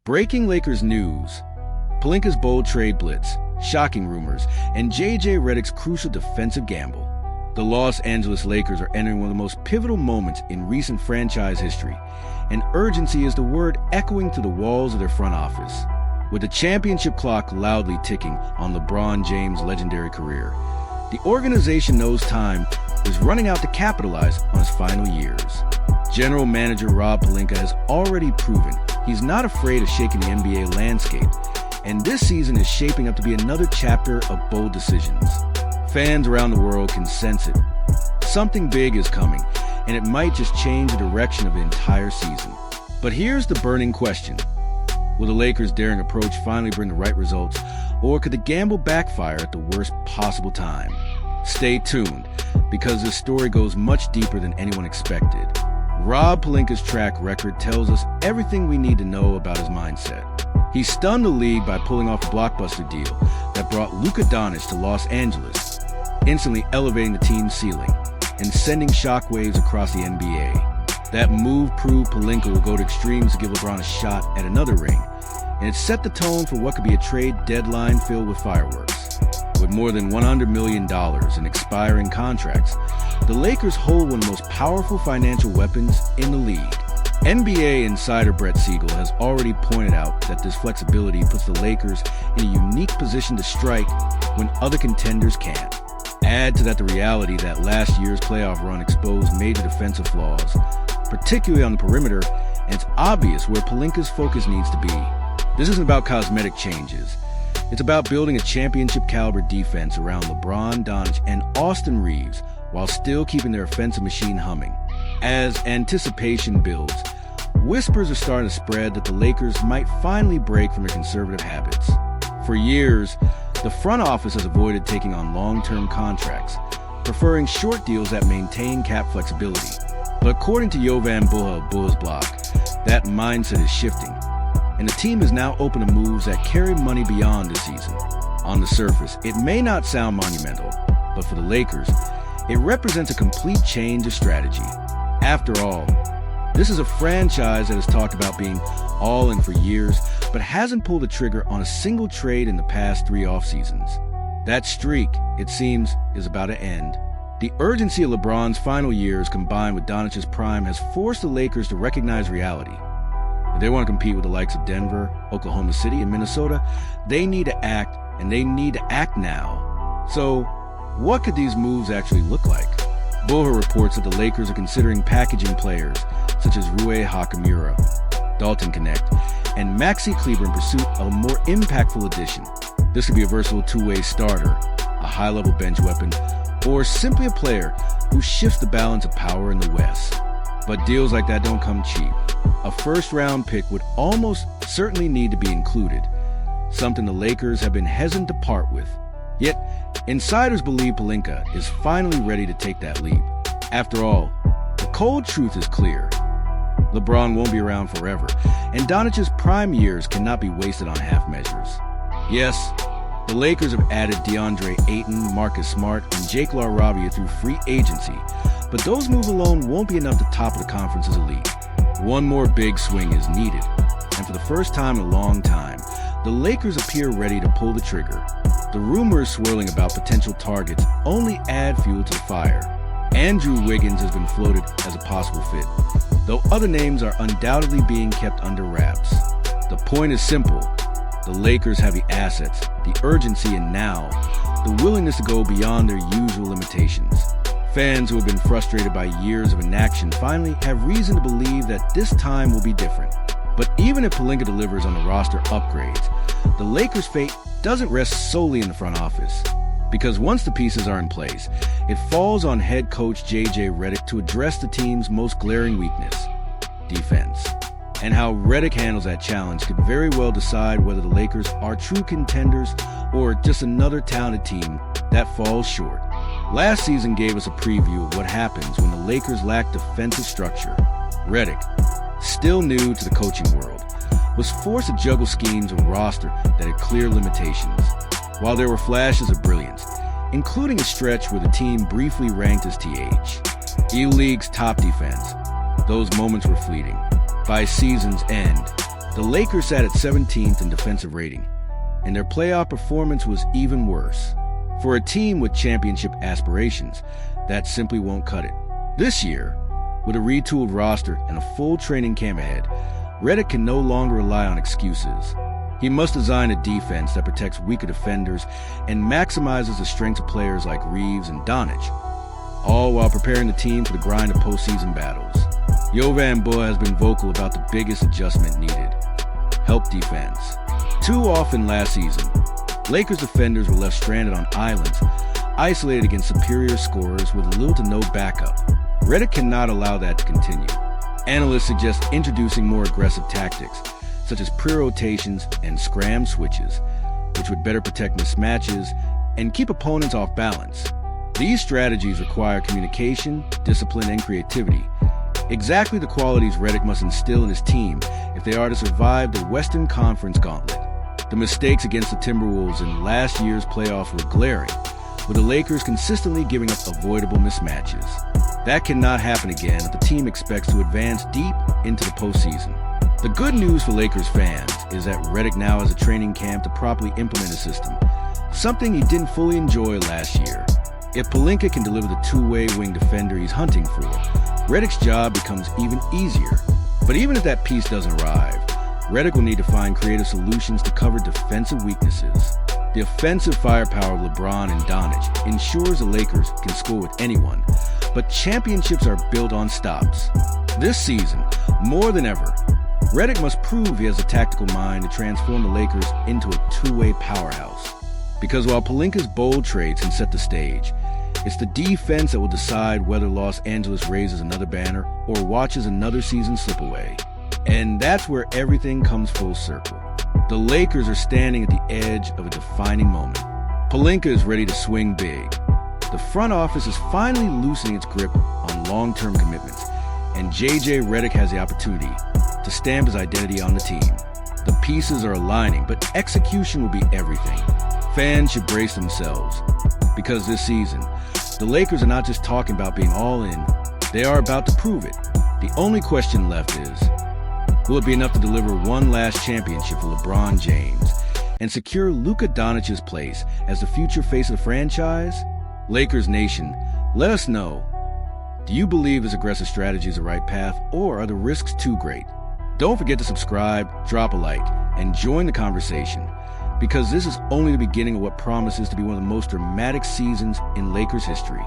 Breaking Lakers news. Pelinka's bold trade blitz, shocking rumors, and J.J. Redick's crucial defensive gamble. The Los Angeles Lakers are entering one of the most pivotal moments in recent franchise history, and urgency is the word echoing through the walls of their front office. With the championship clock loudly ticking on LeBron James' legendary career, the organization knows time is running out to capitalize on his final years. General Manager Rob Pelinka has already proven he's not afraid of shaking the NBA landscape, and this season is shaping up to be another chapter of bold decisions. Fans around the world can sense it. Something big is coming, and it might just change the direction of the entire season. But here's the burning question. Will the Lakers' daring approach finally bring the right results, or could the gamble backfire at the worst possible time? Stay tuned, because this story goes much deeper than anyone expected. Rob Pelinka's track record tells us everything we need to know about his mindset. He stunned the league by pulling off a blockbuster deal that brought Luka Doncic to Los Angeles, instantly elevating the team's ceiling and sending shockwaves across the NBA. That move proved Pelinka will go to extremes to give LeBron a shot at another ring, and it set the tone for what could be a trade deadline filled with fireworks. With more than $100 million in expiring contracts, the Lakers hold one of the most powerful financial weapons in the league. NBA insider Brett Siegel has already pointed out that this flexibility puts the Lakers in a unique position to strike when other contenders can't. Add to that the reality that last year's playoff run exposed major defensive flaws, particularly on the perimeter, and it's obvious where Pelinka's focus needs to be. This isn't about cosmetic changes. It's about building a championship-caliber defense around LeBron, Doncic, and Austin Reeves while still keeping their offensive machine humming. As anticipation builds, whispers are starting to spread that the Lakers might finally break from their conservative habits. For years, the front office has avoided taking on long-term contracts, preferring short deals that maintain cap flexibility. But according to Jovan Buha of Buha's Block, that mindset is shifting, and the team is now open to moves that carry money beyond the season. On the surface, it may not sound monumental, but for the Lakers, it represents a complete change of strategy. After all, this is a franchise that has talked about being all in for years, but hasn't pulled the trigger on a single trade in the past 3 off-seasons. That streak, it seems, is about to end. The urgency of LeBron's final years combined with Doncic's prime has forced the Lakers to recognize reality. If they want to compete with the likes of Denver, Oklahoma City, and Minnesota, they need to act, and they need to act now. So, what could these moves actually look like? Buha reports that the Lakers are considering packaging players such as Rui Hachimura, Dalton Connect, and Maxi Kleber in pursuit of a more impactful addition. This could be a versatile two-way starter, a high-level bench weapon, or simply a player who shifts the balance of power in the West. But deals like that don't come cheap. A first-round pick would almost certainly need to be included, something the Lakers have been hesitant to part with. Yet, insiders believe Pelinka is finally ready to take that leap. After all, the cold truth is clear. LeBron won't be around forever, and Doncic's prime years cannot be wasted on half measures. Yes, the Lakers have added DeAndre Ayton, Marcus Smart, and Jake LaRavia through free agency, but those moves alone won't be enough to topple the conference's elite. One more big swing is needed, and for the first time in a long time, the Lakers appear ready to pull the trigger. The rumors swirling about potential targets only add fuel to the fire. Andrew Wiggins has been floated as a possible fit, though other names are undoubtedly being kept under wraps. The point is simple. The Lakers have the assets, the urgency, and now, the willingness to go beyond their usual limitations. Fans who have been frustrated by years of inaction finally have reason to believe that this time will be different. But even if Pelinka delivers on the roster upgrades, the Lakers' fate doesn't rest solely in the front office. Because once the pieces are in place, it falls on head coach J.J. Redick to address the team's most glaring weakness, defense. And how Redick handles that challenge could very well decide whether the Lakers are true contenders or just another talented team that falls short. Last season gave us a preview of what happens when the Lakers lack defensive structure. Redick, still new to the coaching world, was forced to juggle schemes of a roster that had clear limitations. While there were flashes of brilliance, including a stretch where the team briefly ranked as TH, E-League's top defense, those moments were fleeting. By season's end, The Lakers sat at 17th in defensive rating, and their playoff performance was even worse. For a team with championship aspirations, that simply won't cut it. This year, with a retooled roster and a full training camp ahead, Redick can no longer rely on excuses. He must design a defense that protects weaker defenders and maximizes the strengths of players like Reeves and Donich, all while preparing the team for the grind of postseason battles. Jovan Buha has been vocal about the biggest adjustment needed: help defense. Too often last season, Lakers defenders were left stranded on islands, isolated against superior scorers with little to no backup. Redick cannot allow that to continue. Analysts suggest introducing more aggressive tactics, such as pre-rotations and scram switches, which would better protect mismatches and keep opponents off balance. These strategies require communication, discipline, and creativity, exactly the qualities Redick must instill in his team if they are to survive the Western Conference gauntlet. The mistakes against the Timberwolves in last year's playoffs were glaring, with the Lakers consistently giving up avoidable mismatches. That cannot happen again if the team expects to advance deep into the postseason. The good news for Lakers fans is that Redick now has a training camp to properly implement his system, something he didn't fully enjoy last year. If Pelinka can deliver the two-way wing defender he's hunting for, Redick's job becomes even easier. But even if that piece doesn't arrive, Redick will need to find creative solutions to cover defensive weaknesses. The offensive firepower of LeBron and Donich ensures the Lakers can score with anyone, but championships are built on stops. This season, more than ever, Redick must prove he has a tactical mind to transform the Lakers into a two-way powerhouse. Because while Pelinka's bold trades can set the stage, it's the defense that will decide whether Los Angeles raises another banner or watches another season slip away. And that's where everything comes full circle. The Lakers are standing at the edge of a defining moment. Pelinka is ready to swing big. The front office is finally loosening its grip on long-term commitments, and JJ Redick has the opportunity to stamp his identity on the team. The pieces are aligning, but execution will be everything. Fans should brace themselves, because this season, the Lakers are not just talking about being all in, they are about to prove it. The only question left is, will it be enough to deliver one last championship for LeBron James and secure Luka Donic's place as the future face of the franchise? Lakers Nation, let us know. Do you believe this aggressive strategy is the right path, or are the risks too great? Don't forget to subscribe, drop a like, and join the conversation, because this is only the beginning of what promises to be one of the most dramatic seasons in Lakers history.